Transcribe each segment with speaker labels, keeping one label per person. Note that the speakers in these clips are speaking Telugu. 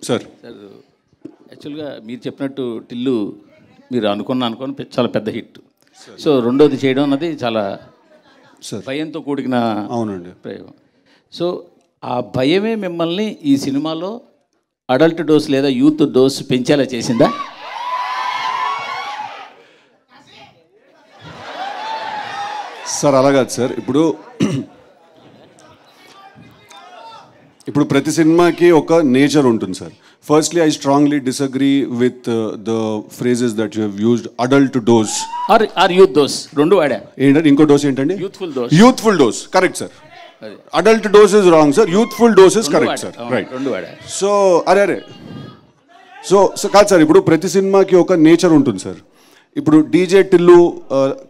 Speaker 1: సార్
Speaker 2: యాక్చువల్గా మీరు చెప్పినట్టు టిల్లు మీరు అనుకుని చాలా పెద్ద హిట్. సో రెండోది చేయడం అన్నది చాలా భయంతో కూడిన
Speaker 1: అవునండి
Speaker 2: ప్రయోగం. సో ఆ భయమే మిమ్మల్ని ఈ సినిమాలో అడల్ట్ డోస్ లేదా యూత్ డోస్ పెంచేలా చేసిందా?
Speaker 1: సార్ అలా కాదు సార్. ఇప్పుడు ప్రతి సినిమాకి ఒక నేచర్ ఉంటుంది sir. Firstly I strongly disagree with the phrases that you have used adult dose
Speaker 2: or youth dose. రెండు వాడా.
Speaker 1: ఏంటంటే ఇంకో డోస్ ఏంటండి?
Speaker 2: Youthful dose.
Speaker 1: Correct sir. Adult dose is wrong sir, youthful dose is correct sir. Right. So అరే సో కాదు సార్, ఇప్పుడు ప్రతి సినిమాకి ఒక నేచర్ ఉంటుంది సార్. ఇప్పుడు డీజే టిల్లు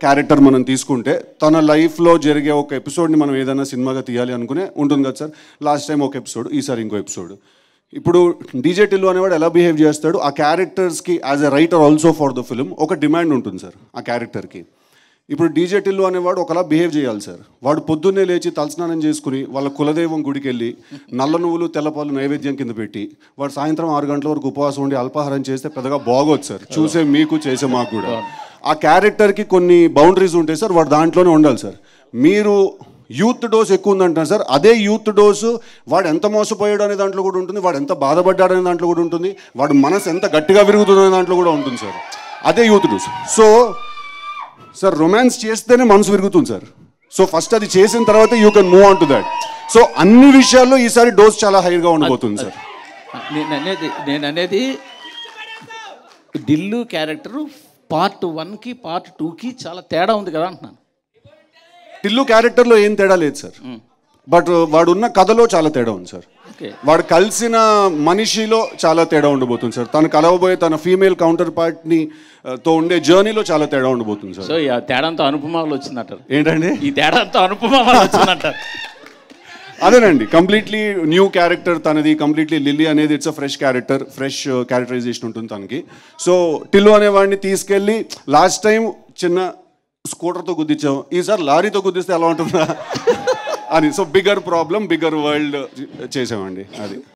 Speaker 1: క్యారెక్టర్ మనం తీసుకుంటే తన లైఫ్లో జరిగే ఒక ఎపిసోడ్ని మనం ఏదైనా సినిమాగా తీయాలి అనుకునే ఉంటుంది కదా సార్. లాస్ట్ టైం ఒక ఎపిసోడ్, ఈసారి ఇంకో ఎపిసోడ్. ఇప్పుడు డీజే టిల్లు అనేవాడు ఎలా బిహేవ్ చేస్తాడు, ఆ క్యారెక్టర్స్కి as a writer also for the film ఒక డిమాండ్ ఉంటుంది సార్ ఆ క్యారెక్టర్కి. ఇప్పుడు డీజే టిల్లు అనేవాడు ఒకలా బిహేవ్ చేయాలి సార్. వాడు పొద్దున్నే లేచి తలస్నానం చేసుకుని వాళ్ళ కులదైవం గుడికి వెళ్ళి నల్ల నువ్వులు తెల్లపాలు నైవేద్యం కింద పెట్టి వాడు సాయంత్రం 6 గంటల వరకు ఉపవాసం ఉండి అల్పాహారం చేస్తే పెద్దగా బాగోదు సార్, చూసే మీకు చేసే మాకు కూడా. ఆ క్యారెక్టర్కి కొన్ని బౌండరీస్ ఉంటాయి సార్, వాడు దాంట్లోనే ఉండాలి సార్. మీరు యూత్ డోస్ ఎక్కువ ఉందంటారు సార్, అదే యూత్ డోసు వాడు ఎంత మోసపోయాడు అనే దాంట్లో కూడా ఉంటుంది, వాడు ఎంత బాధపడ్డాడు అనే దాంట్లో కూడా ఉంటుంది, వాడు మనసు ఎంత గట్టిగా విరుగుతుంది అనే దాంట్లో కూడా ఉంటుంది సార్. అదే youth dose. So sir romance చేస్తేనే మనసు విరుగుతుంది సార్. సో ఫస్ట్ అది చేసిన తర్వాత you can move on to that. So అన్ని విషయాల్లో ఈసారి డోస్ చాలా హైగా ఉండబోతుంది సార్.
Speaker 2: నేను అనేది దిల్లు క్యారెక్టరు పార్ట్ 1కి పార్ట్ 2కి చాలా తేడా ఉంది కదా అంటున్నాను.
Speaker 1: టిల్లు క్యారెక్టర్లో ఏం తేడా లేదు సార్, బట్ వాడు ఉన్న కథలో చాలా తేడా ఉంది సార్. వాడు కలిసిన మనిషిలో చాలా తేడా ఉండబోతుంది సార్. తను కలవబోయే తన ఫీమేల్ కౌంటర్ పార్ట్ని తో ఉండే జర్నీలో చాలా తేడా ఉండబోతుంది సార్.
Speaker 2: సో ఈ తేడాంతో అనుపమాలు వచ్చిందంటారు.
Speaker 1: ఏంటండి
Speaker 2: ఈ తేడాంతో అనుపమాలు వచ్చిందంటారు?
Speaker 1: అదేనండి, కంప్లీట్లీ న్యూ క్యారెక్టర్ తనది. కంప్లీట్లీ లిల్లీ అనేది it's a fresh character, fresh characterisation ఉంటుంది తనకి. సో టిల్లు అనేవాడిని తీసుకెళ్ళి లాస్ట్ టైం చిన్న స్కూటర్తో గుద్దించాం, ఈసారి లారీతో గుద్దిస్తే ఎలా ఉంటుందా అని. So bigger problem, bigger world చేసామండి అది.